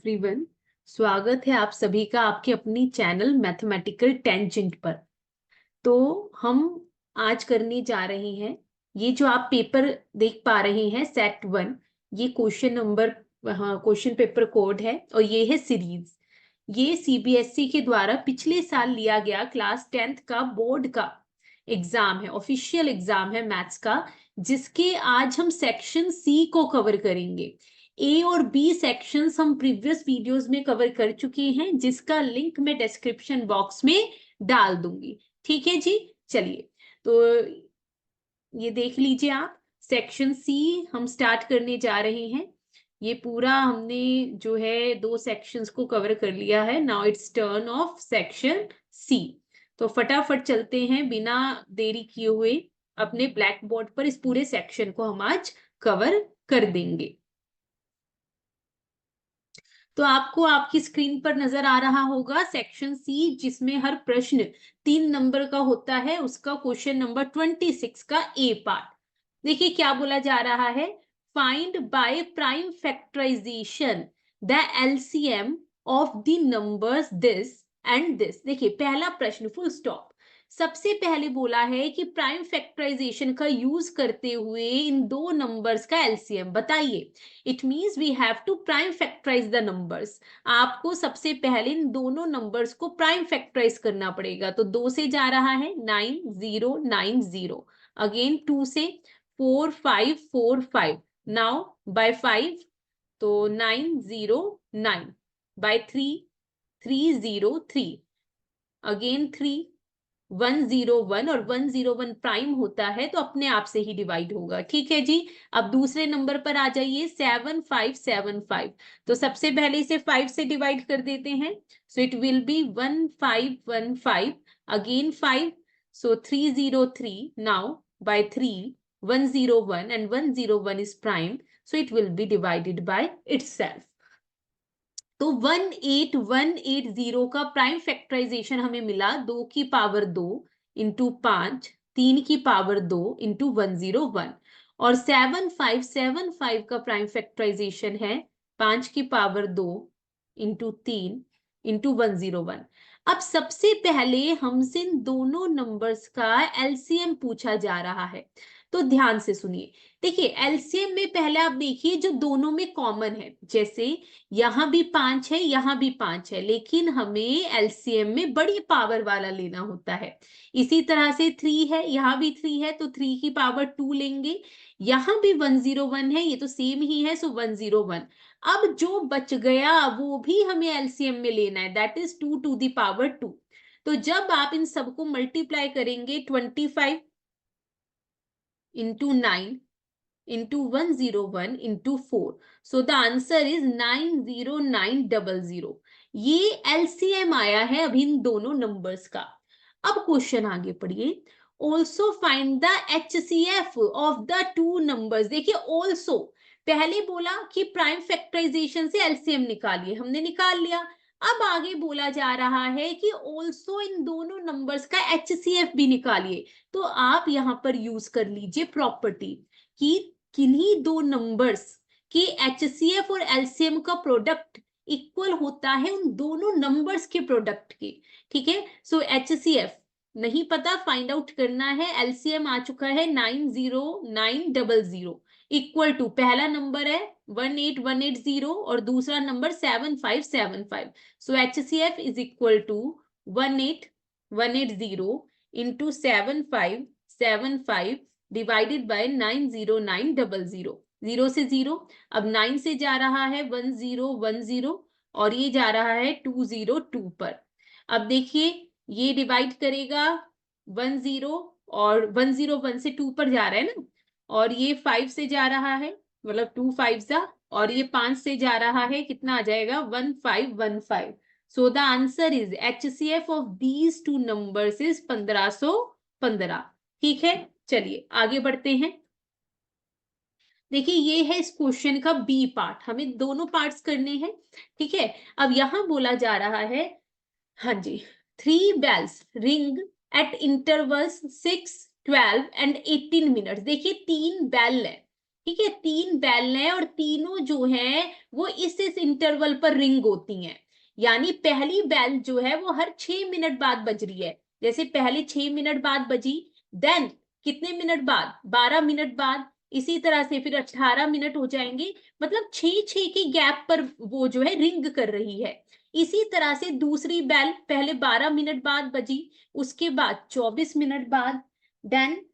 Everyone, स्वागत है आप सभी का आपके अपनी चैनल मैथमेटिकल टेंजेंट पर। तो हम आज करने जा रहे हैं, ये जो आप पेपर देख पा रहे हैं सेट 1, ये क्वेश्चन पेपर कोड है और ये है सीरीज। ये सीबीएसई के द्वारा पिछले साल लिया गया क्लास 10th का बोर्ड का एग्जाम है, ऑफिशियल एग्जाम है मैथ्स का, जिसके आज हम सेक्शन सी को कवर करेंगे। ए और बी सेक्शंस हम प्रीवियस वीडियोस में कवर कर चुके हैं, जिसका लिंक मैं डिस्क्रिप्शन बॉक्स में डाल दूंगी। ठीक है जी, चलिए तो ये देख लीजिए आप, सेक्शन सी हम स्टार्ट करने जा रहे हैं। ये पूरा हमने जो है 2 सेक्शंस को कवर कर लिया है। Now it's turn of section C. तो फटाफट चलते हैं बिना देरी किए हुए, अपने ब्लैक बोर्ड पर इस पूरे सेक्शन को हम आज कवर कर देंगे। तो आपको आपकी स्क्रीन पर नजर आ रहा होगा सेक्शन सी, जिसमें हर प्रश्न 3 नंबर का होता है, उसका क्वेश्चन नंबर 26 का ए पार्ट। देखिए क्या बोला जा रहा है, find by prime factorisation the LCM of the numbers this and this. देखिए पहला प्रश्न फुल स्टॉप। सबसे पहले बोला है कि प्राइम फैक्टराइजेशन का यूज करते हुए इन दो नंबर्स का एलसीएम बताइए। It means we have to prime factorise the numbers. आपको सबसे पहले इन दोनों नंबर्स को प्राइम फैक्टराइज करना पड़ेगा। तो 2 से जा रहा है 9090, अगेन 2 से 4545, नाउ बाय 5 तो 909, बाय 3 303, अगेन 3 101, और 101 प्राइम होता है तो अपने आप से ही डिवाइड होगा। ठीक है जी। अब दूसरे नंबर पर आ जाइए 7575। तो सबसे पहले इसे 5 से डिवाइड कर देते हैं, so it will be 1515, again 5 so 303, now by 3 101, and 101 is prime, so it will be divided by itself. तो 18180 का प्राइम फैक्टराइजेशन हमें मिला 2 की पावर 2 इंटू 5, 3 की पावर 2 इंटू 101, और 7575 का प्राइम फैक्टराइजेशन है 5 की पावर 2 इंटू 3 इंटू 101। अब सबसे पहले हमसे इन दोनों नंबर्स का एलसीएम पूछा जा रहा है। तो ध्यान से सुनिए, देखिए एलसीएम में पहले आप देखिए जो दोनों में कॉमन है, जैसे यहां भी 5 है, यहां भी 5 है, लेकिन हमें एलसीएम में बड़ी पावर वाला लेना होता है। इसी तरह से 3 है, यहां भी 3 है तो 3 की पावर 2 लेंगे। यहां भी 101 है, ये तो सेम ही है, सो 101। अब जो बच गया वो भी हमें एलसीएम में लेना है, that is 2 to the power 2। तो जब आप इन सबको मल्टीप्लाई करेंगे 25 into 9 into 101 into 4, so the answer is 90900। ये एलसीएम आया है अभी इन दोनों नंबर्स का। अब क्वेश्चन आगे पढ़िए, also find the HCF of the two numbers. देखिए ऑल्सो, पहले बोला कि प्राइम फैक्टराइजेशन से एलसीएम निकालिए, हमने निकाल लिया। अब आगे बोला जा रहा है कि ऑल्सो इन दोनों नंबर्स का एचसीएफ भी निकालिए। तो आप यहां पर यूज कर लीजिए प्रॉपर्टी कि किन्हीं दो नंबर्स के एचसीएफ और एलसीएम का प्रोडक्ट इक्वल होता है उन दोनों नंबर्स के प्रोडक्ट के। ठीक है, सो एचसीएफ नहीं पता, फाइंड आउट करना है। एलसीएम आ चुका है 90900, इक्वल टू पहला नंबर है 18180 और दूसरा number 7575। So HCF is equal to 18180 into 7575 divided by 90900, 0 से 0। अब 9 से जा रहा है 1010, और ये जा रहा है 202 पर। अब देखिए ये डिवाइड करेगा 10, और 101 से 2 पर जा रहा है ना, और ये 5 से जा रहा है, मतलब 2 5 जा, और ये 5 से जा रहा है, कितना आ जाएगा 1515। So the answer is HCF of these two numbers is 1515। ठीक है, चलिए आगे बढ़ते हैं। देखिए ये है इस क्वेश्चन का बी पार्ट, हमें दोनों पार्ट्स करने हैं। ठीक है, अब यहां बोला जा रहा है, हाँ जी, 3 bells ring at intervals 6 12 and 18 minutes. देखिए 3 बेल है, ठीक है, 3 बेल हैं और तीनों जो है वो इस इंटरवल पर रिंग होती हैं। यानी पहली बेल जो है वो हर 6 मिनट बाद बज रही है। जैसे पहले 6 मिनट बाद बजी, देन कितने मिनट बाद, 12 मिनट बाद, इसी तरह से फिर 18 मिनट हो जाएंगे, मतलब 6 के गैप पर वो जो है रिंग कर रही है। इसी तरह से दूसरी बेल पहले 12 मिनट बाद बजी, उसके बाद 24 मिनट बाद, देन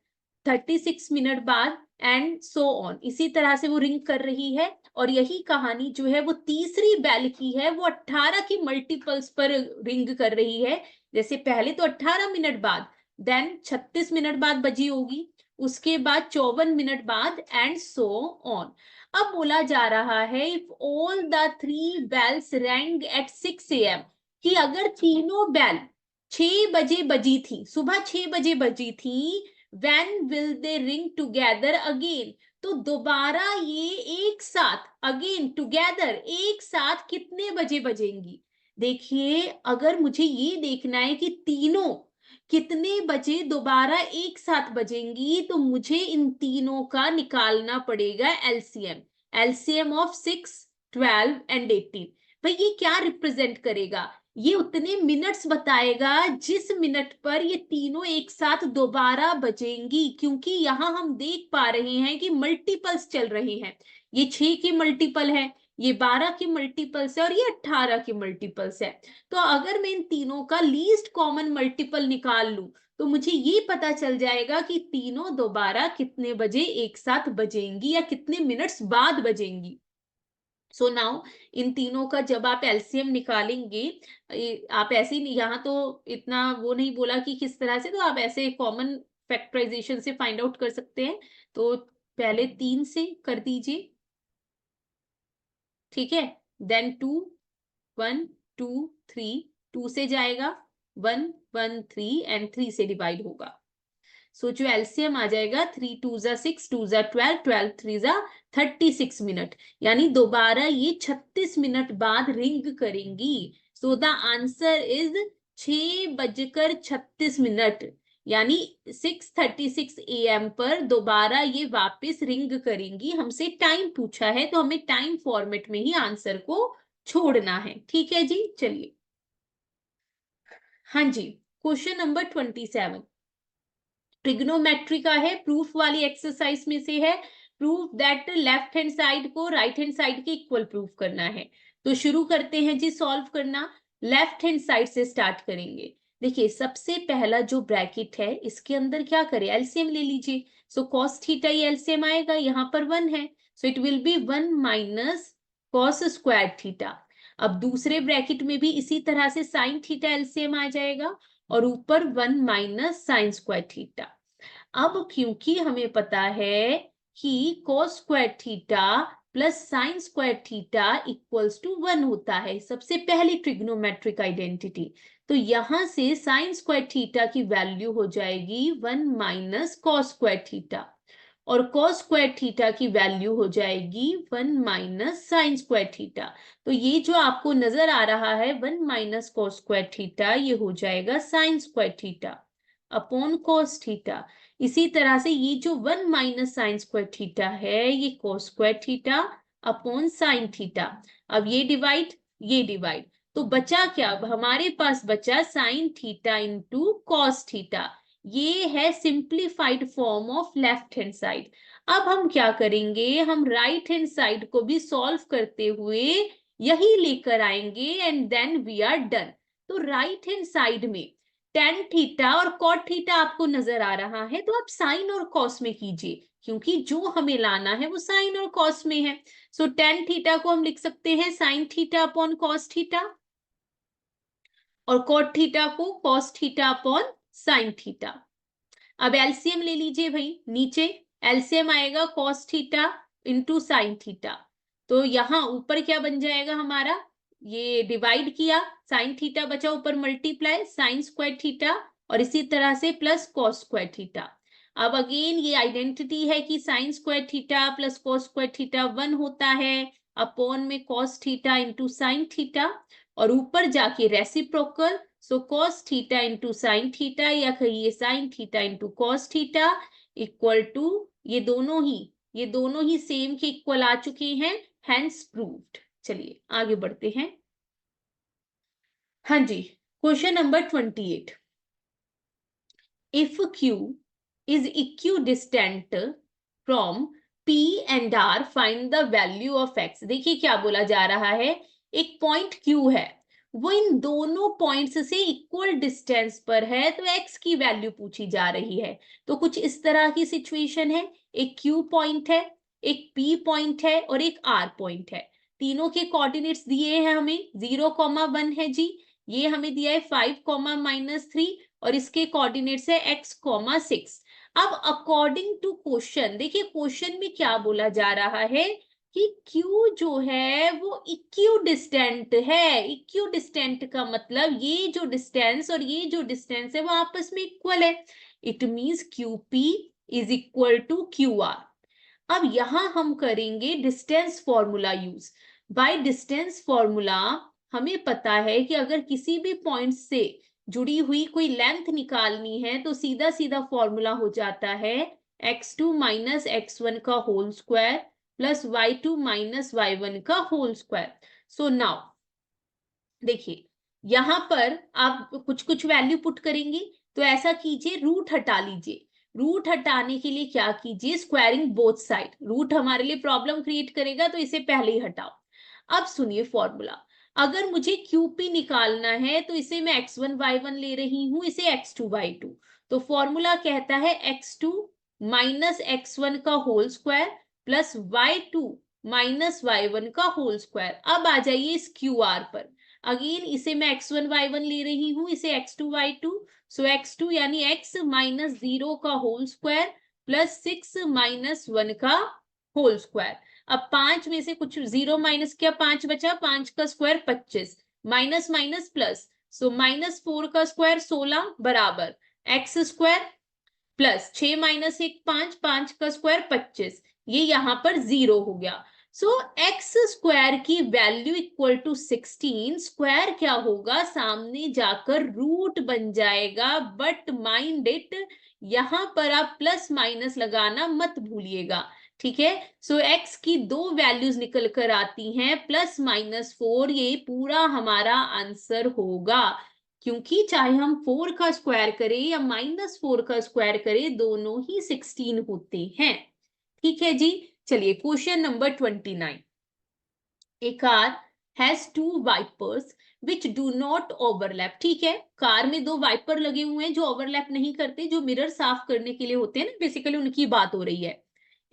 36 मिनट बाद, एंड सो ऑन, इसी तरह से वो रिंग कर रही है। और यही कहानी जो है वो तीसरी बेल की है, वो 18 की मल्टीपल्स पर रिंग कर रही है। जैसे पहले तो 18 मिनट बाद, देन 36 मिनट बाद बजी होगी, उसके बाद 54 मिनट बाद, एंड सो ऑन। अब बोला जा रहा है if all the 3 bells rang at 6 AM, कि अगर तीनों बेल 6 बजे बजी थी, सुबह 6 बजे बजी थी, when will they ring together again, तो दोबारा ये एक साथ, अगेन टुगेदर, एक साथ कितने बजे बजेंगी। देखिए, अगर मुझे ये देखना है कि तीनों कितने बजे दोबारा एक साथ बजेंगी, तो मुझे इन तीनों का निकालना पड़ेगा एलसीएम। LCM of 6, 12 and 18। भाई ये क्या रिप्रेजेंट करेगा, ये उतने मिनट्स बताएगा जिस मिनट पर ये तीनों एक साथ दोबारा बजेंगी, क्योंकि यहां हम देख पा रहे हैं कि मल्टीपल्स चल रहे हैं। ये 6 की मल्टीपल है, ये 12 की मल्टीपल्स है और ये 18 की मल्टीपल्स है। तो अगर मैं इन तीनों का लीस्ट कॉमन मल्टीपल निकाल लूं, तो मुझे ये पता चल जाएगा कि तीनों दोबारा कितने बजे एक साथ बजेंगी या कितने मिनट्स बाद बजेंगी। सो नाउ इन तीनों का जब आप एलसीएम निकालेंगे, आप ऐसे ही, यहाँ तो इतना वो नहीं बोला कि किस तरह से, तो आप ऐसे कॉमन फैक्टराइजेशन से फाइंड आउट कर सकते हैं। तो पहले 3 से कर दीजिए, ठीक है, देन 2, 1, 2, 3, 2 से जाएगा 1, 1, 3 एंड 3 से डिवाइड होगा। सो जो एलसीएम आ जाएगा, 3 2 जा 6, 2 जा 12, 12 3 जा 36 मिनट, यानी दोबारा ये 36 मिनट बाद रिंग करेंगी। सो द आंसर इज 6:36, यानी 6:36 AM पर दोबारा ये वापस रिंग करेंगी। हमसे टाइम पूछा है तो हमें टाइम फॉर्मेट में ही आंसर को छोड़ना है। ठीक है जी, चलिए। हाँ जी, क्वेश्चन नंबर 27 ट्रिग्नोमेट्री का है, प्रूफ वाली एक्सरसाइज में से है। Proof that left hand side को राइट हैंड साइड के इक्वल प्रूफ करना है। तो शुरू करते हैं जी सॉल्व करना। लेफ्ट हैंड साइड से स्टार्ट करेंगे। देखिए, सबसे पहला जो ब्रैकेट है इसके अंदर क्या करें, एलसीएम ले लीजिए। सो कॉस थीटा ये एलसीएम आएगा, यहाँ पर 1 है, सो it will B 1 minus cos square theta. अब दूसरे ब्रैकेट में भी इसी तरह से साइन थीटा एलसीएम आ जाएगा और ऊपर 1 माइनस साइन स्क्वायर थीटा। अब क्योंकि हमें पता है कि cos square theta plus sine square theta equals to 1 होता है, सबसे पहली ट्रिग्नोमेट्रिक आइडेंटिटी, तो यहां से साइन स्क्वायर थीटा की वैल्यू हो जाएगी 1 माइनस कॉस स्क्वायर थीटा, और cos स्क्वायर थीटा की वैल्यू हो जाएगी 1 माइनस साइन स्क्वायर थीटा। तो ये जो आपको नजर आ रहा है 1 माइनस cos स्क्वायर थीटा, ये हो जाएगा sign square theta upon cos theta. इसी तरह से ये जो 1 माइनस साइन स्क्वायर थीटा है, ये cos square theta upon sine theta. अब ये डिवाइड, तो बचा क्या, अब हमारे पास बचा sign theta into cos theta. ये है simplified form of left hand side. अब हम क्या करेंगे, हम राइट हैंड साइड को भी सॉल्व करते हुए यही लेकर आएंगे and then we are done. तो राइट हैंड साइड में टेन थीटा और कॉट थीटा आपको नजर आ रहा है, तो आप साइन और कॉस में कीजिए, क्योंकि जो हमें लाना है वो साइन और कॉस में है। सो टेन थीटा को हम लिख सकते हैं sine theta upon cos theta, और कॉट थीटा को cos theta upon sine theta. अब एलसीएम ले लीजिए भाई, नीचे एलसीएम आएगा cos theta into sine theta. तो यहाँ ऊपर क्या बन जाएगा हमारा, ये डिवाइड किया, साइन थीटा बचा, ऊपर मल्टीप्लाई साइन स्क्वायर थीटा, और इसी तरह से प्लस cos स्क्वायर थीटा। अब अगेन ये आइडेंटिटी है कि sine square theta plus cos square theta 1 होता है, अपॉन में cos theta into sine theta, और ऊपर जाके reciprocal, so cos theta into sine theta, या कहिए sine theta into cos theta equal to ये दोनों ही ये दोनों ही सेम के इक्वल आ चुके हैं, हेंस प्रूव्ड। चलिए आगे बढ़ते हैं। हाँ जी, question number 28। If Q is equidistant from P and R, find the value of X। देखिए क्या बोला जा रहा है, एक पॉइंट Q है, वो इन दोनों पॉइंट्स से इक्वल डिस्टेंस पर है, तो X की वैल्यू पूछी जा रही है। तो कुछ इस तरह की सिचुएशन है, एक Q पॉइंट है, एक P पॉइंट है और एक R पॉइंट है। तीनों के कोऑर्डिनेट्स दिए हैं हमें, 0,1 है जी, ये हमें दिया है 5,-3 और इसके कोऑर्डिनेट्स है x,6। अब अकॉर्डिंग टू क्वेश्चन, देखिए क्वेश्चन में क्या बोला जा रहा है कि Q जो है वो इक्विडिस्टेंट है। इक्विडिस्टेंट का मतलब ये जो डिस्टेंस और ये जो डिस्टेंस है वो आपस में इक्वल है। It means QP is equal to QR। अब यहां हम करेंगे distance formula use. By distance formula हमें पता है कि अगर किसी भी पॉइंट से जुड़ी हुई कोई लेंथ निकालनी है तो सीधा सीधा फॉर्मूला हो जाता है x2 माइनस x1 का whole square plus y2 minus y1 का होल स्क्वायर। सो नाउ देखिए यहां पर आप कुछ कुछ वैल्यू पुट करेंगे, तो ऐसा कीजिए रूट हटा लीजिए। रूट हटाने के लिए क्या कीजिए, स्क्वायरिंग बोथ साइड। रूट हमारे लिए प्रॉब्लम क्रिएट करेगा तो इसे पहले ही हटाओ। अब सुनिए फॉर्मूला, अगर मुझे QP निकालना है तो इसे मैं x1 y1 ले रही हूं, इसे x2 y2। तो फॉर्मूला कहता है x2 माइनस x1 का whole square plus y2 minus y1 का होल स्क्वायर। अब आ जाइए इस QR पर, अगेन इसे मैं x1 y1 ले रही हूं, इसे x2 y2। सो x2 यानी x माइनस 0 का होल स्क्वायर प्लस 6 माइनस 1 का होल स्क्वायर। अब 5 में से कुछ 0 माइनस किया, 5 बचा, 5 का square 25, minus minus plus, so minus 4 का स्क्वायर 16 बराबर एक्स स्क्वायर प्लस 6 माइनस 1 5, 5 का स्क्वायर 25, ये यहां पर 0 हो गया। सो एक्स स्क्वायर की वैल्यू इक्वल टू 16, स्क्वायर क्या होगा, सामने जाकर रूट बन जाएगा। बट माइंड इट, यहां पर आप प्लस माइनस लगाना मत भूलिएगा, ठीक है। सो एक्स की दो वैल्यूज निकल कर आती हैं प्लस माइनस 4, ये पूरा हमारा आंसर होगा, क्योंकि चाहे हम 4 का स्क्वायर करें या माइनस 4 का स्क्वायर करें, दोनों ही 16 होते हैं। ठीक है जी, चलिए question number 29। A car has 2 wipers which do not overlap. ठीक है, कार में 2 वाइपर लगे हुए हैं जो ओवरलैप नहीं करते, जो मिरर साफ करने के लिए होते हैं ना, बेसिकली उनकी बात हो रही है।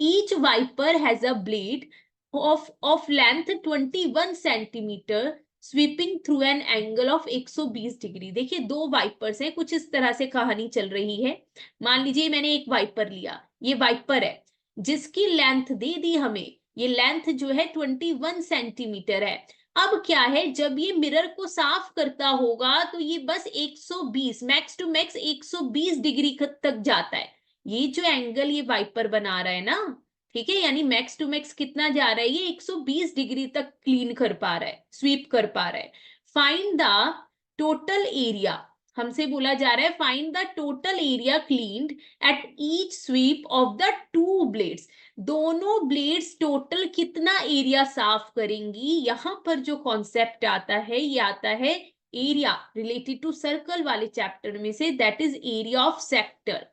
Each wiper has a blade of length 21 centimetre sweeping through an angle of 120 degree. देखिए 2 वाइपर्स हैं, कुछ इस तरह से कहानी चल रही है। मान लीजिए मैंने एक वाइपर लिया, ये वाइपर है जिसकी लेंथ दे दी हमें, ये लेंथ जो है 21 सेंटीमीटर है। अब क्या है, जब ये मिरर को साफ करता होगा तो ये बस 120, मैक्स टू मैक्स 120 डिग्री तक जाता है। ये जो एंगल ये वाइपर बना रहा है ना, ठीक है, यानी मैक्स टू मैक्स कितना जा रहा है, ये 120 डिग्री तक क्लीन कर पा रहा है, स्वीप कर पा रहा है। फाइंड द टोटल एरिया, हमसे बोला जा रहा है find the total area cleaned at each sweep of the 2 blades. दोनों ब्लेड्स टोटल कितना एरिया साफ करेंगी। यहां पर जो कॉन्सेप्ट आता है ये आता है एरिया रिलेटेड टू सर्कल वाले चैप्टर में से, that is area of sector.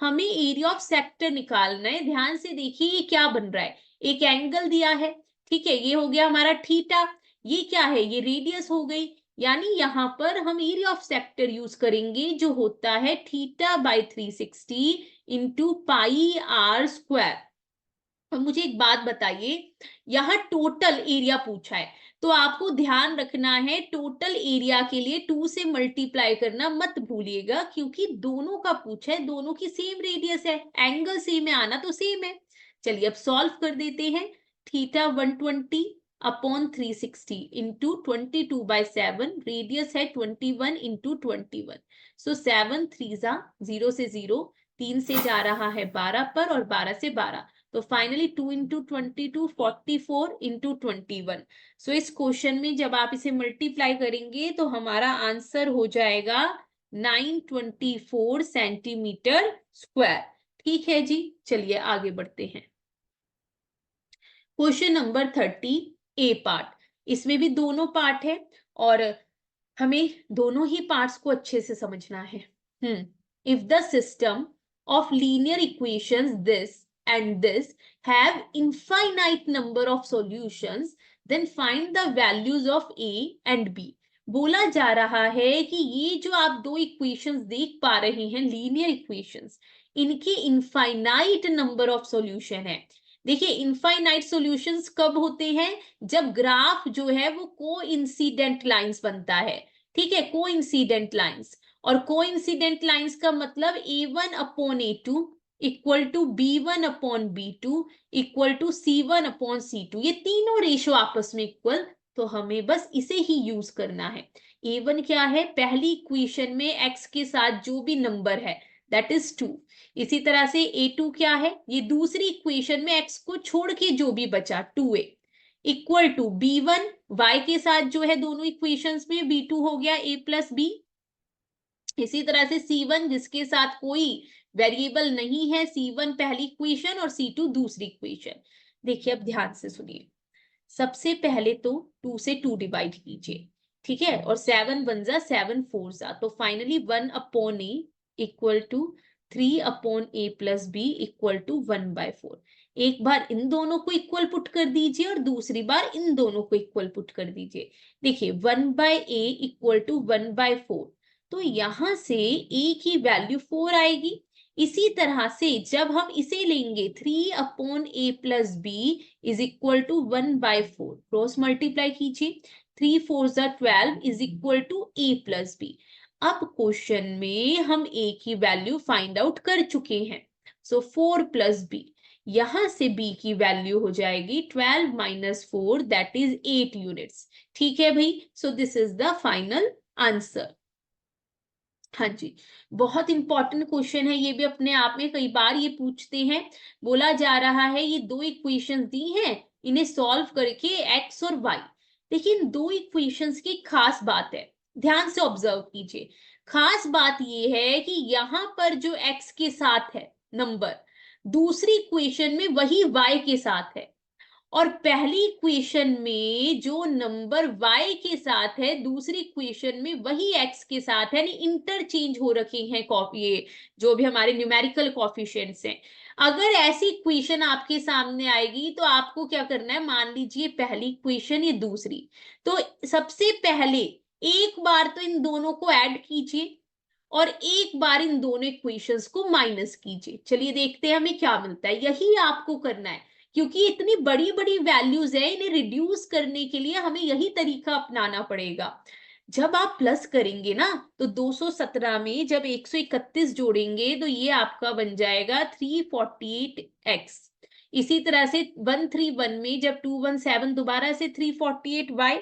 हमें एरिया ऑफ सेक्टर निकालना है। ध्यान से देखिए ये क्या बन रहा है, एक एंगल दिया है, ठीक है, ये हो गया हमारा थीटा, ये क्या है, ये रेडियस हो गई, यानी यहां पर हम एरिया ऑफ सेक्टर यूज करेंगे जो होता है theta by 360 into pi r square. और मुझे एक बात बताइए, यहाँ टोटल एरिया पूछा है तो आपको ध्यान रखना है टोटल एरिया के लिए 2 से मल्टीप्लाई करना मत भूलिएगा, क्योंकि दोनों का पूछा है, दोनों की सेम रेडियस है, एंगल सेम है, आना तो सेम है। चलिए अब सॉल्व कर देते हैं। थीटा 120 अपॉन 360 इंटू 22/7, रेडियस है 21 इंटू 21। सो 7 3 0 से 0, 3 से जा रहा है 12 पर और 12 से 12, तो फाइनली 2 इंटू 22 44 इंटू 21। सो इस क्वेश्चन में जब आप इसे मल्टीप्लाई करेंगे तो हमारा आंसर हो जाएगा 924 सेंटीमीटर स्क्वायर। ठीक है जी, चलिए आगे बढ़ते हैं। क्वेश्चन नंबर 30 ए पार्ट, इसमें भी दोनों पार्ट है और हमें दोनों ही पार्ट्स को अच्छे से समझना है। If the system of linear equations this and this have infinite number of solutions, then find the values of a and b. बोला जा रहा है कि ये जो आप दो इक्वेशंस देख पा रहे हैं, लीनियर इक्वेशंस, इनके इनफाइनाइट नंबर ऑफ सॉल्यूशन है। देखिए, इनफाइनाइट सॉल्यूशंस कब होते हैं? जब ग्राफ जो है वो कोइंसिडेंट लाइंस बनता है। ठीक है, कोइंसिडेंट लाइंस। और कोइंसिडेंट लाइंस का मतलब A1 upon A2 equal to B1 upon B2 equal to C1 upon C2, ये तीनों रेशो आपस में इक्वल, तो हमें बस इसे ही यूज करना है। A1 क्या है? पहली इक्वेशन में x के साथ जो भी नंबर है दैट इज 2। इसी तरह से A2 क्या है? ये दूसरी इक्वेशन में x को छोड़ के जो भी बचा 2a equal to B1 y के साथ जो है दोनों इक्वेशंस में B2 हो गया a प्लस b। इसी तरह से C1 जिसके साथ कोई वेरिएबल नहीं है, C1 पहली इक्वेशन और C2 दूसरी इक्वेशन। देखिए अब ध्यान से सुनिए, सबसे पहले तो 2 से 2 डिवाइड कीजिए, ठीक है, और 7 बन जा 7 4 जा, तो finally 1 upon a equal to 3 upon a plus b equal to 1/4। एक बार इन दोनों को इक्वल पुट कर दीजिए और दूसरी बार इन दोनों को इक्वल पुट कर दीजिए। देखिए 1/a इक्वल टू 1/4, तो यहां से a की वैल्यू 4 आएगी। इसी तरह से जब हम इसे लेंगे 3 upon a plus b is equal to 1/4, cross multiply कीजिए, 3 4 12 is equal to a plus b। अब क्वेश्चन में हम a की वैल्यू फाइंड आउट कर चुके हैं, सो 4 प्लस b, यहां से b की वैल्यू हो जाएगी 12 माइनस 4 दैट इज 8 यूनिट्स। ठीक है भाई, so this is the final answer. हाँ जी, बहुत इंपॉर्टेंट क्वेश्चन है ये भी, अपने आप में कई बार ये पूछते हैं। बोला जा रहा है ये दो इक्वेशंस दी हैं, इन्हें सॉल्व करके x और y। लेकिन दो इक्वेशंस की खास बात है, ध्यान से ऑब्जर्व कीजिए। खास बात ये है कि यहाँ पर जो x के साथ है नंबर, दूसरी इक्वेशन में वही y के साथ है, और पहली इक्वेशन में जो नंबर y के साथ है दूसरी इक्वेशन में वही x के साथ है, यानी इंटरचेंज हो रखे हैं ये जो भी हमारे न्यूमेरिकल कोफिशिएंट्स हैं। अगर ऐसी इक्वेशन आपके सामने आएगी तो आपको क्या करना है, मान लीजिए पहली इक्वेशन ये दूसरी, तो सबसे पहले एक बार तो इन दोनों को ऐड कीजिए और एक बार इन दोनों इक्वेशंस को माइनस कीजिए। चलिए देखते हैं हमें क्या मिलता है, यही आपको करना है, क्योंकि इतनी बड़ी बड़ी वैल्यूज है, इन्हें रिड्यूस करने के लिए हमें यही तरीका अपनाना पड़ेगा। जब आप प्लस करेंगे ना, तो 217 में जब 131 जोड़ेंगे तो ये आपका बन जाएगा 348x। इसी तरह से 131 में जब 217 दोबारा से 348y,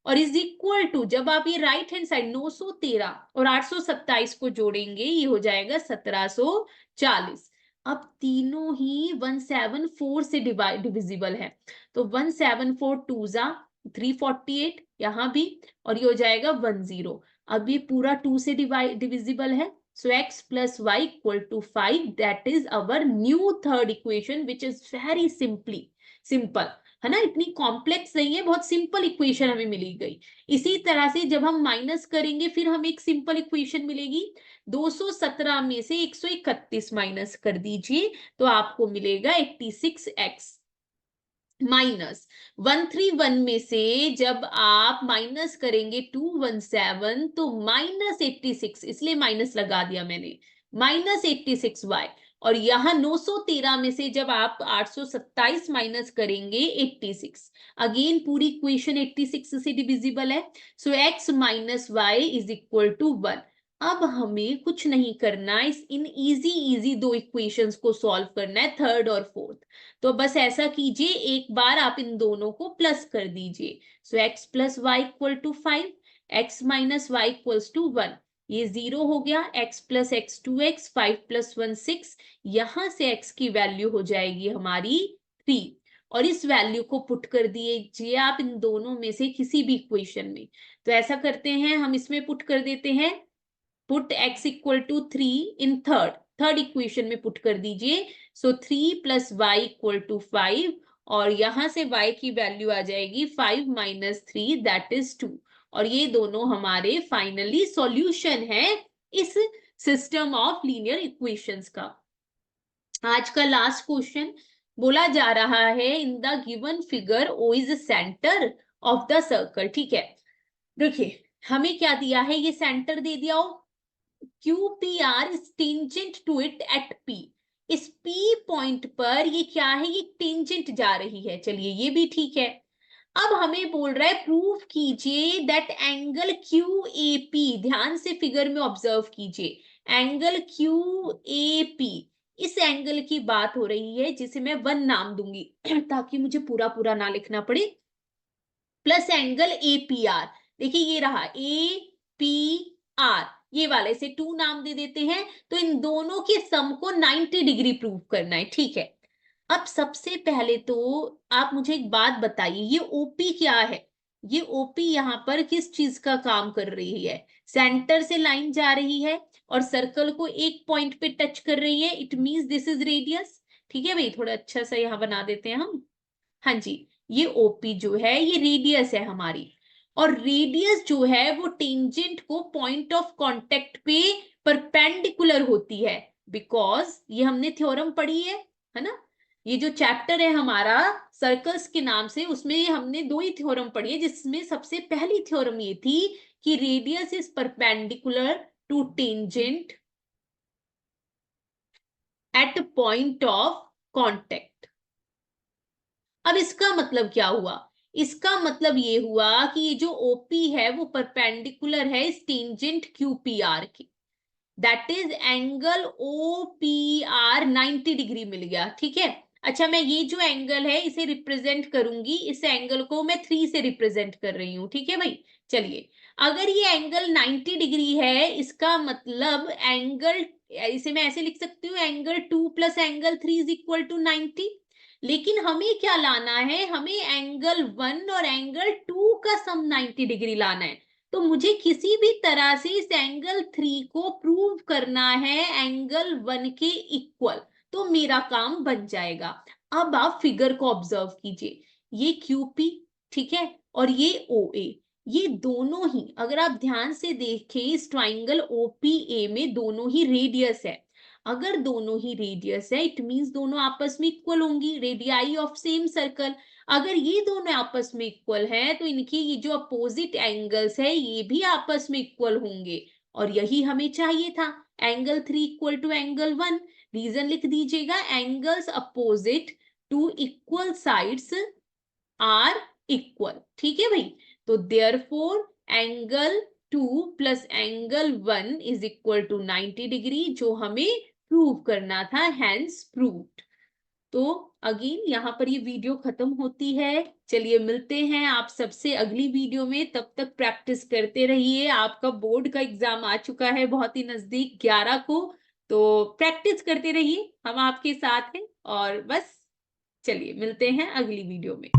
और इज इक्वल टू जब आप ये राइट हैंड साइड 913 और 827 को जोड़ेंगे ये हो जाएगा 1740। अब तीनों ही 174 से डिविजिबल है, तो 174 2 जा 348 यहाँ भी, और ये हो जाएगा 10। अब ये पूरा 2 से डिविजिबल है, so x plus y equal to 5, that is our new third equation which is very simple है ना, इतनी कॉम्प्लेक्स नहीं है, बहुत सिंपल इक्वेशन हमें मिली गई। इसी तरह से जब हम माइनस करेंगे फिर हमें एक सिंपल इक्वेशन मिलेगी, 217 में से 131 माइनस कर दीजिए तो आपको मिलेगा 86x। माइनस 131 में से जब आप माइनस करेंगे 217 तो माइनस 86, इसलिए माइनस लगा दिया मैंने, माइनस 86y। और यहाँ 913 में से जब आप 827 माइनस करेंगे 86, अगेन पूरी इक्वेशन 86 से डिविजिबल है, so x minus y is equal to 1। अब हमें कुछ नहीं करना, इन इजी दो इक्वेशंस को सॉल्व करना है, थर्ड और फोर्थ। तो बस ऐसा कीजिए, एक बार आप इन दोनों को प्लस कर दीजिए, so x plus y equal to 5, x minus y equals to 1, ये 0 हो गया, x plus x 2x, 5 plus 1 6, यहां से x की वैल्यू हो जाएगी हमारी 3, और इस वैल्यू को पुट कर दीजिए आप इन दोनों में से किसी भी इक्वेशन में। तो ऐसा करते हैं, हम इसमें पुट कर देते हैं, put x equal to 3 in third equation में पुट कर दीजिए, so 3 plus y equal to 5, और यहां से y की वैल्यू आ जाएगी 5 माइनस 3 दैट इज 2। और ये दोनों हमारे फाइनली सॉल्यूशन है इस सिस्टम ऑफ लीनियर इक्वेशंस का। आज का लास्ट क्वेश्चन बोला जा रहा है in the given figure O is centre of the circle. ठीक है, देखिए हमें क्या दिया है, ये सेंटर दे दिया हो, QPR is tangent to it at P। इस P पॉइंट पर ये क्या है, ये टेंजेंट जा रही है। चलिए ये भी ठीक है। अब हमें बोल रहा है प्रूफ कीजिए दैट एंगल QAP, ध्यान से फिगर में ऑब्जर्व कीजिए, एंगल QAP, इस एंगल की बात हो रही है जिसे मैं 1 नाम दूंगी ताकि मुझे पूरा पूरा ना लिखना पड़े, प्लस एंगल APR। देखिए ये रहा APR, ये वाले से 2 नाम दे देते हैं। तो इन दोनों के सम को 90 डिग्री प्रूव करना है। ठीक है, अब सबसे पहले तो आप मुझे एक बात बताइए, ये OP क्या है? ये OP यहाँ पर किस चीज का काम कर रही है? सेंटर से लाइन जा रही है और सर्कल को एक पॉइंट पे टच कर रही है, it means this is radius. ठीक है भाई, थोड़ा अच्छा सा यहाँ बना देते हैं हम। हाँ जी, ये OP जो है ये रेडियस है हमारी, और रेडियस जो है वो टेंजेंट को पॉइंट ऑफ कांटेक्ट पे परपेंडिकुलर होती है, बिकॉज ये हमने थ्योरम पढ़ी है ना। ये जो चैप्टर है हमारा सर्कल्स के नाम से, उसमें हमने 2 ही थ्योरम पढ़ी है, जिसमें सबसे पहली थ्योरम ये थी कि radius is perpendicular to tangent at point of contact. अब इसका मतलब क्या हुआ? इसका मतलब ये हुआ कि ये जो OP है वो परपेंडिकुलर है इस टेंजेंट QPR की, that is angle OPR 90 degree मिल गया। ठीक है, अच्छा मैं ये जो एंगल है इसे रिप्रेजेंट करूंगी, इस एंगल को मैं 3 से रिप्रेजेंट कर रही हूं। ठीक है भाई, चलिए अगर ये एंगल 90 डिग्री है, इसका मतलब एंगल, इसे मैं ऐसे लिख सकती हूँ, angle 2 plus angle 3 is equal to 90। लेकिन हमें क्या लाना है, हमें एंगल 1 और एंगल 2 का सम 90 डिग्री लाना है। तो मुझे किसी भी तरह से इस एंगल 3 को प्रूव करना है एंगल 1 के इक्वल, तो मेरा काम बन जाएगा। अब आप फिगर को ऑब्जर्व कीजिए, ये QP, ठीक है, और ये OA, ये दोनों ही अगर आप ध्यान से देखें इस ट्राइंगल OPA में दोनों ही रेडियस है। अगर दोनों ही रेडियस है इट मींस दोनों आपस में इक्वल होंगी, रेडियाई ऑफ सेम सर्कल। अगर ये दोनों आपस में इक्वल हैं तो इनकी ये जो अपोजिट एंगल्स है ये भी आपस में इक्वल होंगे, और यही हमें चाहिए था, angle 3 equal to angle 1। Reason लिख दीजिएगा, angles opposite to equal sides are equal. ठीक है भाई, तो therefore angle 2 plus angle 1 is equal to 90 degree, जो हमें प्रूव करना था, हैंस प्रूव्ड। तो अगेन यहाँ पर ये वीडियो खत्म होती है। चलिए मिलते हैं आप सबसे अगली वीडियो में, तब तक प्रैक्टिस करते रहिए। आपका बोर्ड का एग्जाम आ चुका है बहुत ही नजदीक 11 को, तो प्रैक्टिस करते रहिए, हम आपके साथ हैं। और बस चलिए मिलते हैं अगली वीडियो में।